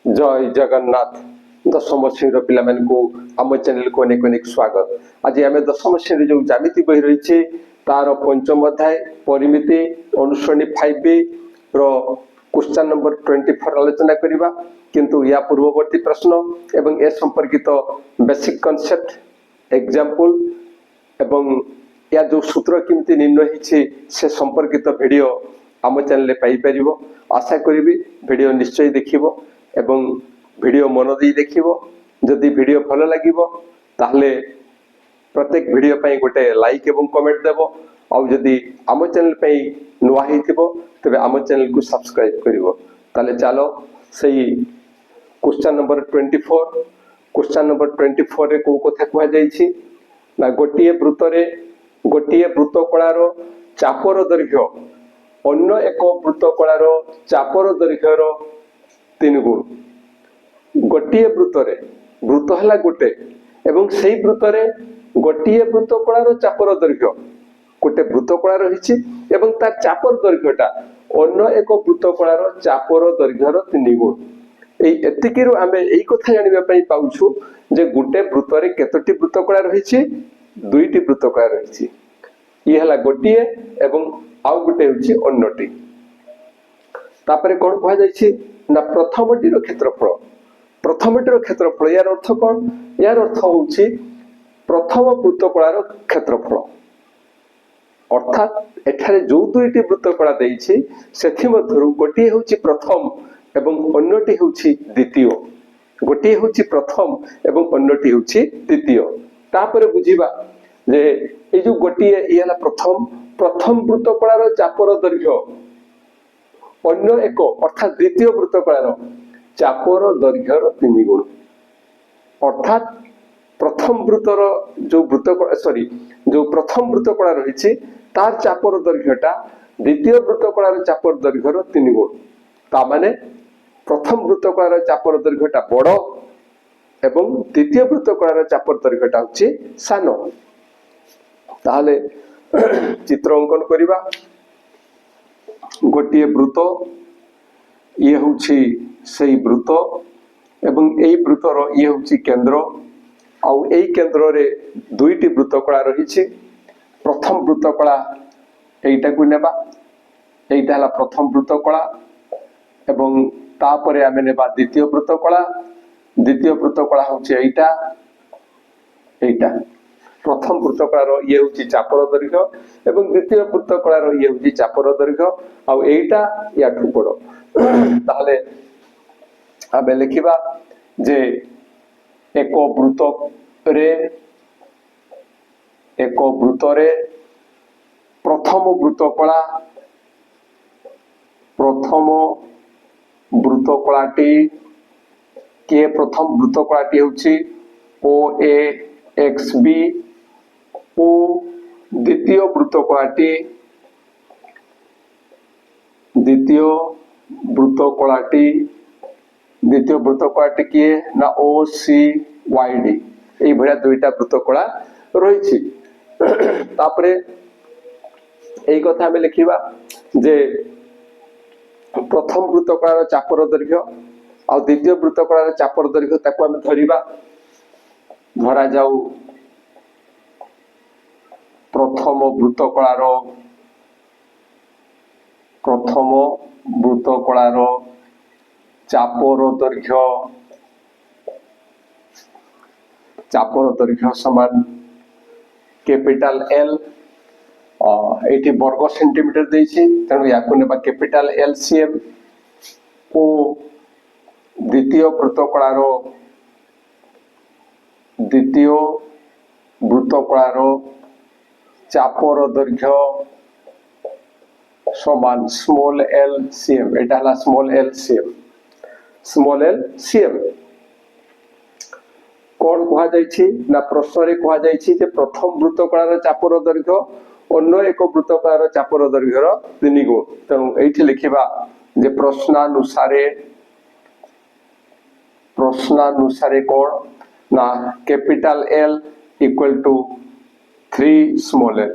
जय जगन्नाथ। दशम श्रेणी पिला आम चैनल को अनेक अनेक स्वागत। आज आम दशम श्रेणी जो ज्यामिति बही रही तार पंचम अध्याय परिमिति अनुश्रेणी 5B क्वेश्चन नंबर 24 आलोचना करवा। किंतु या पूर्ववर्ती प्रश्न एवं ए संपर्कित बेसिक कॉन्सेप्ट एग्जांपल एवं या जो सूत्र किमती निर्णय से संपर्कित वीडियो आम चैनल पाई परिबो। आशा करी वीडियो निश्चय देखिबो एवं वीडियो मन दी देखिबो। जदि वीडियो भल लागिबो ताहले प्रत्येक वीडियो पई गोटे लाइक एवं कमेंट देबो। और जदि आम चैनल पई नुआ हिथिबो तबे आम चैनल को सब्सक्राइब करिवो। ताले चलो सही क्वेश्चन नंबर 24। क्वेश्चन नंबर 24 रे को कथा कहै जाय छी ना गोटिए वृत्तकलार चापर दैर्घ्य अन्य एक वृत्तकलार चापर दैर्घ्यर 3 गुण। गोटिए वृत्त है गोटे एवं से वृत्तरे गोटिए वृत्तकलार चापर दैर्घ्य गोटे वृत्तकला रही एवं तार चापर दैर्घ्यटा अन्य एक वृत्तकलार चापर दैर्घ्यर 3 गुण। एतिकिरु आमे एई कथा जानिबा पई पाउछु जे गोटे वृत्तरे केतोटी वृत्तकला रही, दुईटी वृत्तकला रही। ये हला गोटिए एवं आउ गोटे होछि अन्यटी। तापरे कोन कहै जाय छी ना प्रथमटीर क्षेत्रफल यार अर्थ कौन? यार अर्थ होछि प्रथम वृत्तकलार क्षेत्रफल। अर्थात एठारे जो दुईटी वृत्तकला देइछि सेथि मध्यरु गोटिए होछि प्रथम एवं अन्यटी होछि द्वितीय। गोटिए होछि प्रथम एवं अन्यटी होछि द्वितीय। तापरे बुझिबा जे ए जो गोटिए इहला प्रथम वृत्तकलार चापर दैर्घ्य अन्य एक अर्थात द्वितीय वृत्तकलार चापर दैर्घ्यर 3 गुण। अर्थात प्रथम वृत्तर जो प्रथम वृत्तकला रही तार चापर दैर्घ्यटा द्वितीय वृत्तकलार चापर दैर्घ्यर 3 गुण। ता माने प्रथम वृत्तकलार चापर दैर्घ्यटा बड़ एवं द्वितीय वृत्तकलार चापर दैर्घ्यटा होछि सान। ताहले चित्र अंकन करिबा। गोटिए वृत्त ये होछि सेई वृत्त एवं एई वृत्तर ये होछि केंद्र। आउ एई केंद्र रे दुईटी वृत्तकला रही। प्रथम वृत्तकला एईटा को नेबा, एईटा हला प्रथम वृत्तकला एवं तापरे आमे नेबा द्वितीय वृत्तकला। द्वितीय वृत्तकला होछि एईटा एईटा। प्रथम वृत्तकलार ये होछि चापर दैर्घ्य एवं द्वितीय वृत्तकलार ये होछि चापर दैर्घ्य। आउ एईटा याठू बड़। ताहले आमे लिखिबा जे एक वृत्तरे प्रथम वृत्तकलाटी के प्रथम वृत्तकलाटी होछि OAXB ओ द्वितीय वृत्तकलाटी किए ना OCYD। এই ভড়া দুইটা বৃত্তকলা রয়েছে। তারপরে এই কথা আমি লিখিবা যে প্রথম বৃত্তকলার চাপর দৈর্ঘ্য আর দ্বিতীয় বৃত্তকলার চাপর দৈর্ঘ্য তাকে আমি ধরিবা। ধরা যাও প্রথম বৃত্তকলার চাপর দৈর্ঘ্য সমান कैपिटल L। एठी वर्ग सेंटीमीटर देइछि तेणु याकु नेबा कैपिटल LCM। ओ द्वितीय वृत्तकलार चापर दैर्घ्य समान स्मॉल LCM। एटा हला स्मॉल LCM। कौन कहा जायछि ना प्रश्न रे कहा जायछि जे प्रथम वृत्तकलार चापर दैर्घ्य अन्य एक वृत्तकलार चापर दैर्घ्यर 3 गुण। तेणु एठी लिखिबा जे प्रश्नानुसारे कौन ना capital L equal to 3 small l।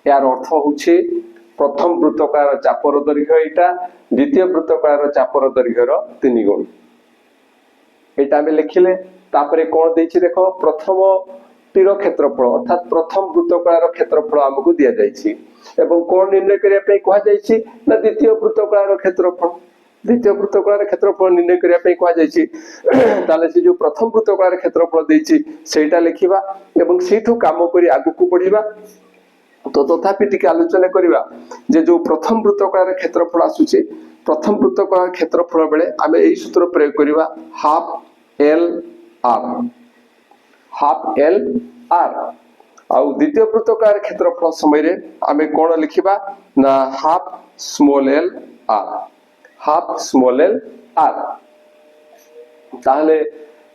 यार अर्थ होछि प्रथम वृत्तकलार चापर दैर्घ्य एटा, द्वितीय वृत्तकलार चापर दैर्घ्यर 3 गुण। এটা আমি লিখিলে তারপরে কোন দেইছি দেখো প্রথম তীর ক্ষেত্রফল অর্থাৎ প্রথম বৃত্তকলার ক্ষেত্রফল আমাকে দিয়া যাইছি এবং কোন নির্ণয় করিয়া পাই কোয়া যাইছি না দ্বিতীয় বৃত্তকলার ক্ষেত্রফল দ্বিতীয় বৃত্তকলার ক্ষেত্রফল নির্ণয় করিয়া পাই কোয়া যাইছি তাহলে সে যে প্রথম বৃত্তকলার ক্ষেত্রফল দেইছি সেইটা লিখিবা এবং সেইঠু কাম করি আগুকু পড়িবা তো তথাপি টিকে আলোচনা করিবা যে যে প্রথম বৃত্তকলার ক্ষেত্রফল আসুছি প্রথম বৃত্তকলার ক্ষেত্রফল বেলে আমি এই সূত্র প্রয়োগ করিবা হাফ এল আর হাফ এল আর ଆଉ ଦ୍ୱିତୀୟ ବୃତ୍ତକାର କ୍ଷେତ୍ରଫଳ ସମୟରେ ଆମେ କଣ ଲେଖିବା ନା half small L R half small L R ତାହେଲେ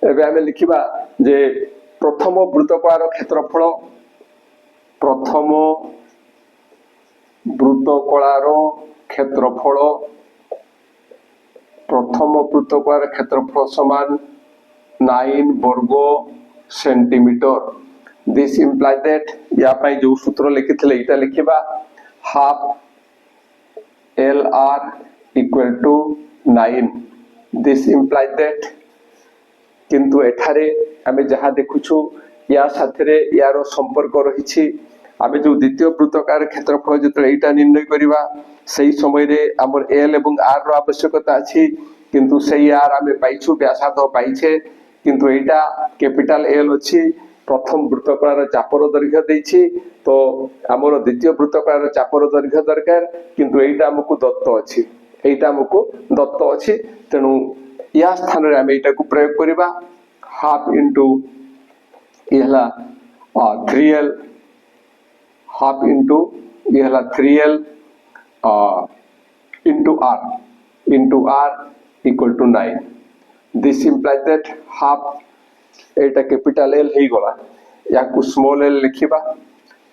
ଏବେ ଆମେ ଲେଖିବା ଯେ ପ୍ରଥମ ବୃତ୍ତକଳାର କ୍ଷେତ୍ରଫଳ ପ୍ରଥମ ବୃତ୍ତକଳାର କ୍ଷେତ୍ରଫଳ ପ୍ରଥମ ବୃତ୍ତକଳାର କ୍ଷେତ୍ରଫଳ ସମାନ 9 ବର୍ଗ सेंटीमीटर दिस इम्प्लाय दैट या पाई जो सूत्र लिखिथिले इटा लिखिबा half L R equal to 9 this imply that किंतु एठारे आमे जहा देखुछु या साथरे यारो संपर्क रहिछि आमे जो द्वितीय वृत्तकार क्षेत्रफल जतले एटा निर्णय करिबा सेही समय रे हमर एल एवं आर रो आवश्यकता अछि किंतु सेही आर आमे पाइछु व्यासार्ध पाइछे किंतु एटा कैपिटल एल अछि प्रथम वृत्तकलार चापर दैर्घ्य देछि तो हमर द्वितीय वृत्तकलार चापर दैर्घ्य दरकार किंतु एटा हमकु दत्त अछि एटा हमकु दत्त अछि तेनु या स्थान रे हम एटा को प्रयोग करिबा हाफ इनटू इहला 3l हाफ इनटू इहला 3l into r equal to 9 this implies that half एटा कैपिटल एल हे गला याकू स्मॉल एल लिखिबा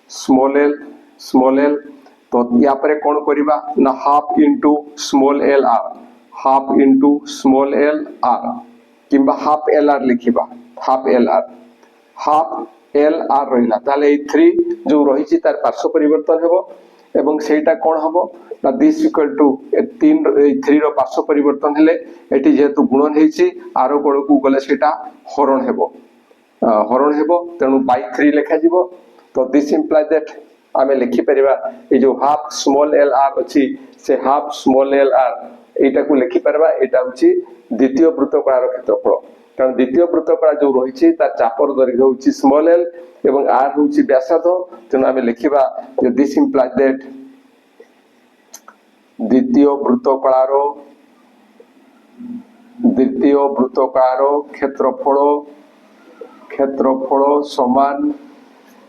स्मॉल एल तो या परे कोन करिबा ना half into small L R half into small L R किंबा हाफ एल आर लिखिबा हाफ एल आर रहिला ताले 3 जो रहिछि तार पार्श्व परिवर्तन हेबो एवं सेटा कोन हबो ना दिस इक्वल टू 3 रो पार्श्व परिवर्तन हेले एटी जेतु गुणन हेछि आरो कोण को गले सेटा हरण हेबो तेनु बाय 3 लेखा जिवो तो दिस इंप्लाय दैट आमे लिखि परिबा ए जो हाफ स्मॉल एल आर अछि से हाफ स्मॉल एल आर एटा को लिखि परबा एटा होछि द्वितीय वृत्तकलार क्षेत्रफल कारण द्वितीय वृत्तकला जो रहिछि तार चापर दैर्घ्य होछि स्मॉल एल एवं आर होछि व्यासार्ध तेनु आमे लिखिबा जे दिस इंप्लाय दैट द्वितीय वृत्तकलार क्षेत्रफल समान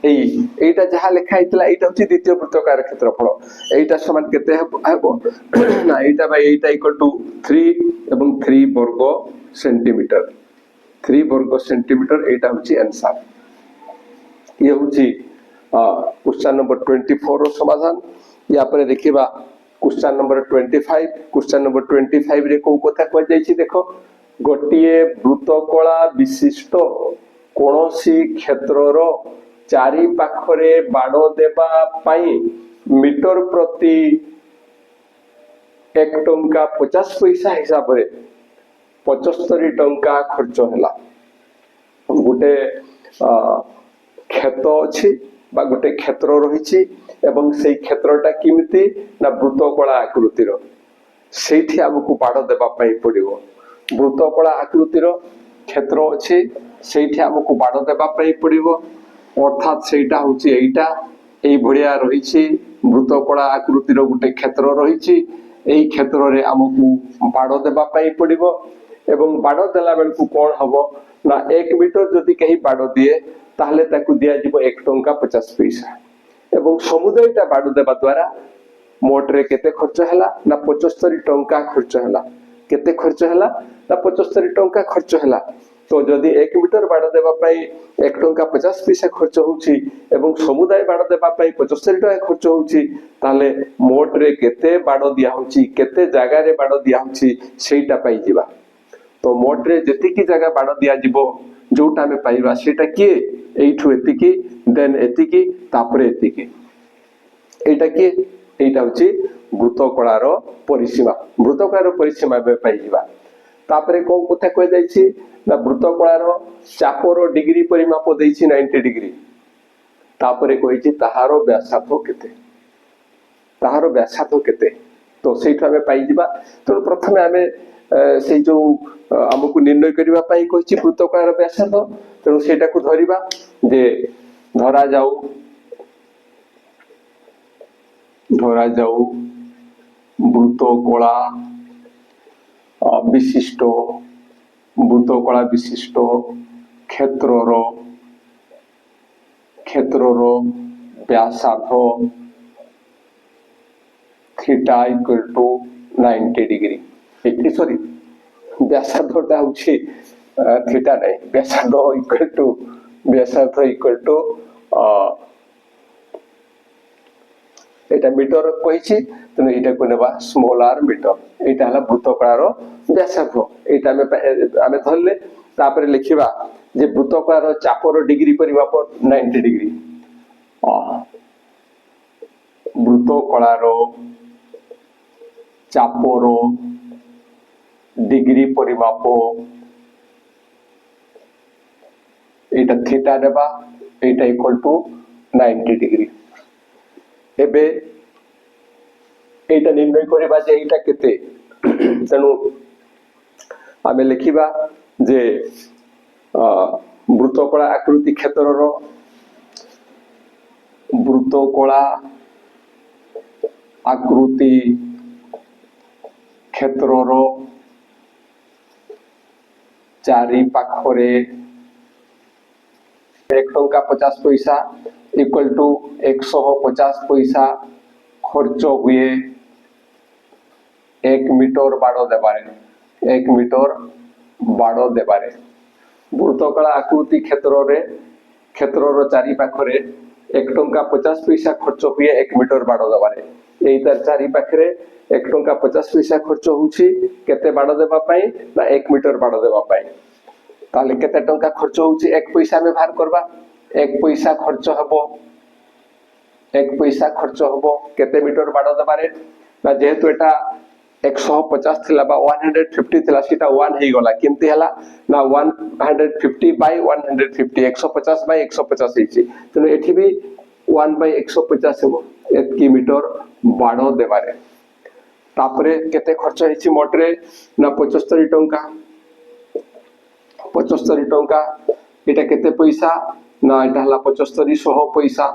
एटा जहा लिखा हितला एटा होछि द्वितीय वृत्तकार क्षेत्रफल एटा समान केते हेबो ना एटा बाय एटा इक्वल टू 3 एवं 3 वर्ग सेंटीमीटर 3 वर्ग सेंटीमीटर एटा होछि आंसर ये होछि क्वेश्चन नंबर 24 रो समाधान या पर देखिबा क्वेश्चन नंबर 25 क्वेश्चन नंबर 25 रे को कथा को जाईछि देखो गोटिए वृत्तकला विशिष्ट कोनोसी क्षेत्रर चारि पाखरे बाड़ देबा पाई मीटर प्रति 1 टंका 50 पैसा हिसाब रे 75 टंका खर्च होला गोटे क्षेत्र अछि बा गोटे क्षेत्र रहिछि एवं सेई क्षेत्रटा किमिति ना वृत्तकला आकृतिर सेठी हमकु बाड़ देबा पई पड़िबो वृत्तकला आकृतिर क्षेत्र अछि सेठी हमकु बाड़ देबा पई पड़िबो अर्थात सेटा होछि एटा एई भड़िया रहिछि वृत्तकला आकृतिर गोटे क्षेत्र रहिछि एई क्षेत्र रे हमकु बाड़ देबा पई पड़िबो एवं बाड़ देला बेलकु कोन हबो ना 1 मीटर जदि कहि बाड़ दिए ताहले ताकु दिया जिवो 1 टंका 50 पैसा एवं समुदायटा बाड़ देबा द्वारा मोट रे केते खर्च हैला ना 75 टंका खर्च हैला केते खर्च हैला ना 75 टंका खर्च हैला तो जदि 1 मीटर बाड़ देबा पई 1 टंका 50 पैसा खर्च होउची एवं समुदाय बाड़ देबा पई 75 टंका खर्च होउची ताले मोट रे केते बाड़ दिया होउची केते जागा रे बाड़ दिया होउची सेटा पाई जिबा तो मोट रे जेतिकी जागा बाड़ दिया जिवो जोटा में पाइबा सेटा के एठु एतिकी देन एतिकी तापरे एतिकी एटा के एटा होची वृत्तकलार परिसीमा बे पाइबा तापरे कोन कथा कहि जायछि ना वृत्तकलार चापर डिग्री परिमाप देछि 90 डिग्री तापरे कहिछि ताहार व्यासार्ध केते ताहार व्यासार्ध केते तो सेठु आमे पाई जिबा तो प्रथमे आमे से जो हमकु निर्णय करिबा पाई कहिछि वृत्तकलार व्यासार्ध तेणु सेटा को धरिबा जे धरा जाऊ वृत्तकला विशिष्ट वृत्तकला विशिष्ट क्षेत्रर व्यासार्ध theta equal to 90 degree sorry व्यासार्धटा होछि थीटा नहीं व्यासार्ध इक्वल टू एटा मीटर कहिछि तने एटा को नेबा स्मॉल आर मीटर एटा हला वृत्तकलार व्यासार्ध एटा आमे धरले तापर लिखिबा जे वृत्तकलार चापर डिग्री परिमाप 90 डिग्री वृत्तकलार चापर डिग्री परिमाप एटा थीटा देबा एटा इक्वल टू 90 डिग्री एबे एटा निर्णय करिबा जे एटा केते तनु आमे लिखिबा जे वृत्तकला आकृति क्षेत्रर वृत्तकला आकृति क्षेत्रर चारि पाखरे 1 टंका 50 पैसा इक्वल टू 150 पैसा खर्च हुए 1 मीटर बाड़ देबारे वृत्तकला आकृति क्षेत्रर चारि पाखरे 1 टंका 50 पैसा खर्च हुए 1 मीटर बाड़ देबारे एई तार चारि पाखरे 1 टंका 50 पैसा खर्च होउछि केते बाड़ देबा पई ना 1 मीटर बाड़ देबा पई ताले केते टंका खर्च होउछि 1 पैसा में भार करबा 1 पैसा खर्च हबो केते मीटर बाड़ देबारे ना जेहेतु एटा 150 थिला बा 150 थिला सीटा 1 हे गला केमती हला ना 150 बाय 150 150 बाय 150 हेछि तने एठी भी 1 बाय 150 हेबो एतकी मीटर बाड़ देबारे तापरे केते खर्च हेछि मोटरे ना 75 टंका एटा केते पैसा ना एटा हला 75 पैसा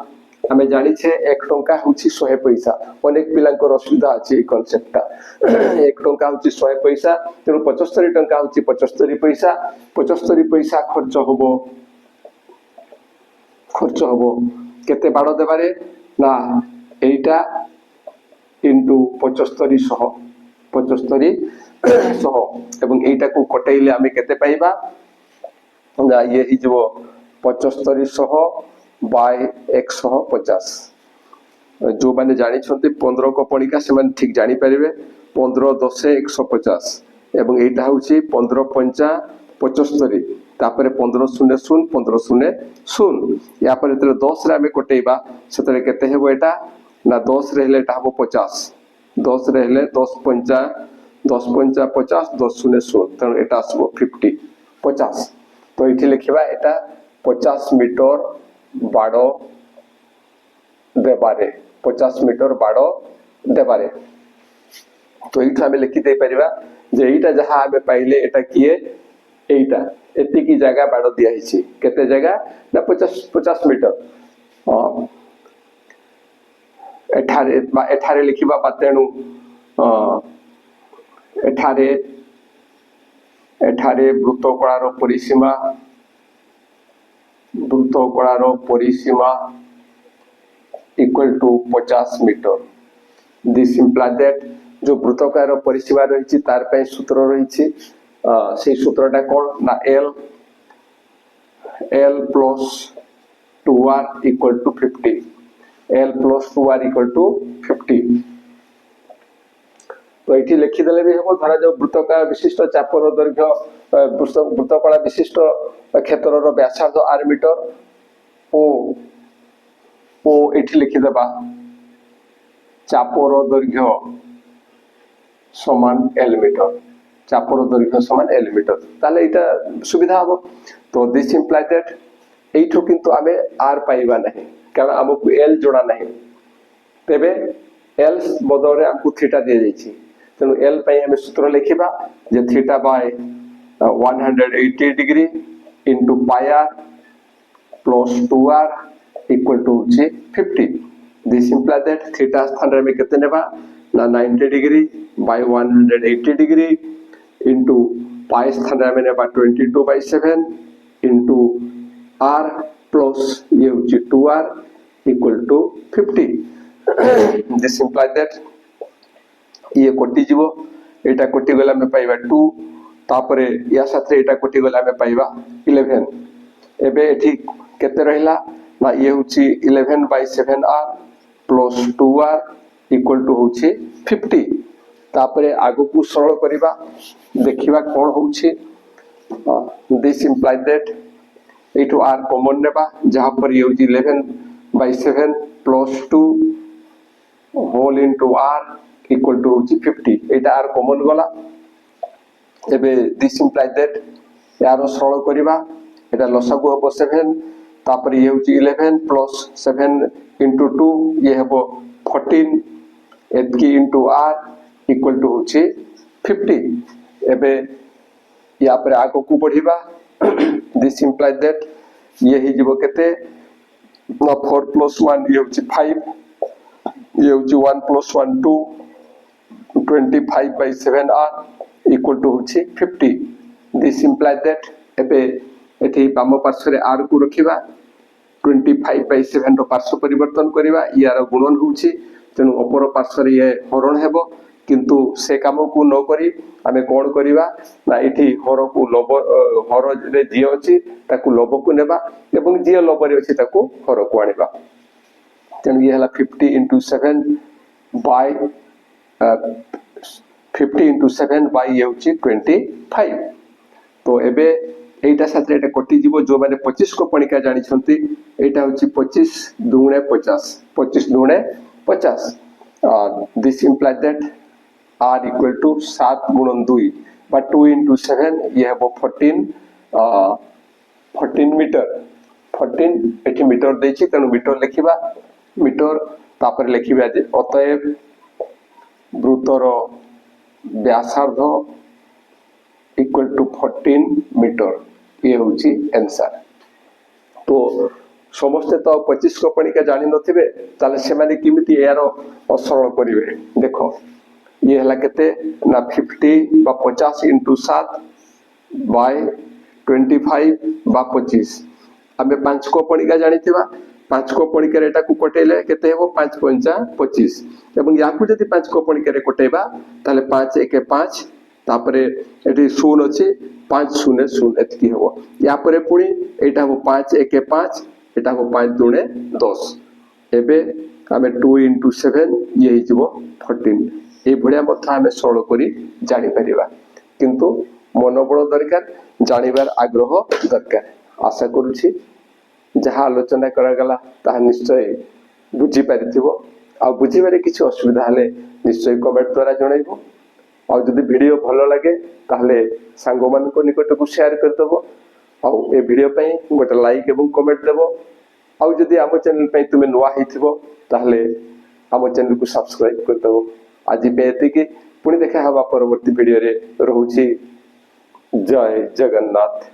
हमें जानी छे 1 टंका होछि 100 पैसा अनेक पिलांकर असुविधा अछि ए कांसेप्टटा 1 टंका होछि 100 पैसा तेनु 75 टंका होछि 75 पैसा खर्च हबो केते बाड़ देबारे ना एटा इनटू 75 एवं एटा को कटाइले आमे केते पाइबा ना ये हि जो 75 बाय 150 जो माने जानि छथि 15 को पणिका से माने ठीक जानि परिबे 15 10 150 एवं एटा होछि 15 5 75 तापरे 15 0 0 15 0 0 या पर तेरे 10 रे आमे कटेइबा सेतरे केते हेबो एटा ना 10 रहले एटा हबो 50 10 रहले 10 5 50 10 0 0 त एटा आसबो 50 तो इठी लिखिबा एटा 50 मीटर बाड़ देबारे 50 मीटर बाड़ देबारे तो एठा हमें लिखि दे परिबा जे एटा जहा हमें पाइले एटा किए एटा एति की जगह बाड़ दिया हिची केते जगह ना 50 मीटर एठारे लिखिबा पातेनु एठारे वृत्तकलार परिसीमा equal to 50 metre this implies that जो वृत्तकलार परिसीमा रही तार पे सूत्र रही से सूत्रटा कौन ना l plus 2r equal to 50 l plus 2r equal to 50 तो ये लिखिदे भी हम धरा जो वृत्तकला विशिष्ट चापर दैर्घ्य वृत्तकला विशिष्ट क्षेत्रर व्यासार्ध r मीटर ओ एठी लिखिदेबा चापर दैर्घ्य समान l मीटर चापर दैर्घ्य समान एल मीटर ताले एटा सुविधा हम तो दिस इंप्लाय दैट एठो किंतु आमे आर पाइबा नहीं कारण हमकु एल जोड़ा नहीं तेबे एल बदल रे हमकु थीटा दिया जायछि तेनु एल पई हमें सूत्र लिखिबा जे theta by 180 degree into pi R plus 2r equal to 50 this imply that theta स्थान रे में केते नेबा ना 90 degree by 180 degree into pi स्थान रे में नेबा 22/7 इनटू r प्लस ये होची 2r equal to 50 this imply that ये कोटि जीवो एटा कोटि गला में पाइबा 2 तापरे या साथे एटा कोटि गला में पाइबा 11 एबे एठी केते रहिला ना ये होची 11/7r plus 2r equal to होची 50 तापरे आगु को सरल करिबा देखिबा कोन होची दिस इंप्लाय दैट एटू r कॉमन नेबा जहां पर ये होची 11/7 plus 2 whole into r equal to होची 50 एटा r कॉमन गला एबे दिस इंप्लाय दैट यारो सरल करिबा एटा लसागु हो 7 तापर ये होची 11 प्लस 7 इनटू 2 ये हेबो 14 एतकी इनटू r इक्वल टू होची 50 एबे या पर आगो को बढ़िबा दिस इंप्लाय दैट ये ही जीवो केते ना 4 प्लस 1 ये होची 5 ये होची 1 प्लस 1 2 25/7r इक्वल टू होची 50 दिस इंप्लाय दैट एबे एथि बाम पार्श्व रे r को रखिबा 25/7 रो पार्श्व परिवर्तन करिबा यार गुणन होची तेनु अपर पार्श्व रे ये हरण हेबो किंतु से काम को न करी आमे कोन करिबा ना एथि हर को लब हर रे जी अछि ताकू लब को नेबा एवं जी लब रे अछि ताकू हर को आनिबा तेनु ये हला 50 * 7 बाय 50 * 7 बाय ये होची 25 तो एबे एटा साथे एटा कटि जीवो जो माने 25 को पणिका जानि छंती एटा होची 25 दुणे 50 25 दुणे 50 this imply that r equal to 7 गुणन 2 बा 2 * 7 ये हेबो 14 मीटर 14 एठी मीटर देछि तनु मीटर लिखिबा मीटर तापर लिखिबा जे अतएव वृत्तर व्यासार्ध इक्वल टू 14 मीटर ये होची आंसर तो समस्त तो 25 को पणिका जानि नथिबे ताले से माने किमिति यारो असरल करिवे देखो ये हला केते ना 50 बा 50 * 7 बाय 25 बा 25 आमे 5 को पणिका जानिथिबा 5 को पणिका रे एटा को कटेले केते हेबो 5 * 5 25 एवं याकू जदी 5 को पणिका रे कटेबा ताले 5 * 1 = 5 तापरे एठी 0 अछि 5 0 0 एतकी हेबो या परे पुणी एटा हो 5 1 5 एटा हो 5 2 10 एबे आमे 2 * 7 ये हिजबो 14 ए भडिया मथा आमे सरल करी जानि परिबा किंतु मनोबल दरकार जानिबार आग्रह दरकार आशा करूछि जहा आलोचना करा गला ता निश्चय बुझी परिथिबो आ बुझीबारे किछि असुविधा हले निश्चय कमेंट द्वारा जणाइबो और जदि वीडियो भलो लगे ताहले सांगो मान को निकट को शेयर कर दबो और ए वीडियो पई गोटे लाइक एवं कमेंट देबो और जदि आम चैनल पई तुमे नुवा हिथिबो ताहले आम चैनल को सब्सक्राइब कर दबो आज बेति के पुणी देखा हवा परवर्ती वीडियो रे रहूची जय जगन्नाथ।